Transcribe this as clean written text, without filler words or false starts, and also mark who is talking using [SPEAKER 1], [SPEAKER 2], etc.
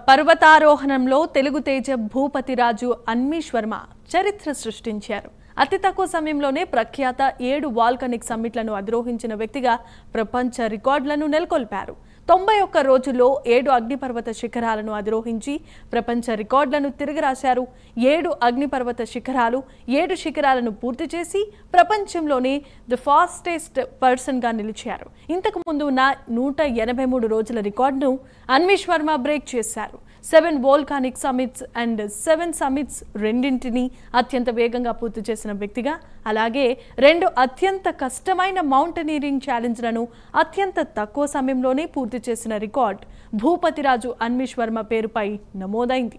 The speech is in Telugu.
[SPEAKER 1] పర్వతారోహణంలో తెలుగు తేజ భూపతిరాజు అన్మీష్ వర్మ చరిత్ర సృష్టించారు. అతి తక్కువ సమయంలోనే ప్రఖ్యాత 7 వాల్కనిక్ సమ్మిట్లను అధిరోహించిన వ్యక్తిగా ప్రపంచ రికార్డులను నెలకొల్పారు. 91 రోజుల్లో 7 అగ్నిపర్వత శిఖరాలను అధిరోహించి ప్రపంచ రికార్డులను తిరగరాశారు. 7 అగ్నిపర్వత శిఖరాలు 7 శిఖరాలను పూర్తి చేసి ప్రపంచంలోనే ది ఫాస్టెస్ట్ పర్సన్గా నిలిచారు. ఇంతకు ముందు ఉన్న 183 రోజుల రికార్డును అన్మీష్ వర్మ బ్రేక్ చేశారు. 7 వోల్కానిక్ సమిట్స్ అండ్ 7 సమిట్స్ రెండింటిని అత్యంత వేగంగా పూర్తి చేసిన వ్యక్తిగా, అలాగే 2 అత్యంత కష్టమైన మౌంటనీరింగ్ ఛాలెంజ్లను అత్యంత తక్కువ సమయంలోనే పూర్తి చేసిన రికార్డ్ భూపతిరాజు అన్మీష్ వర్మ పేరుపై నమోదైంది.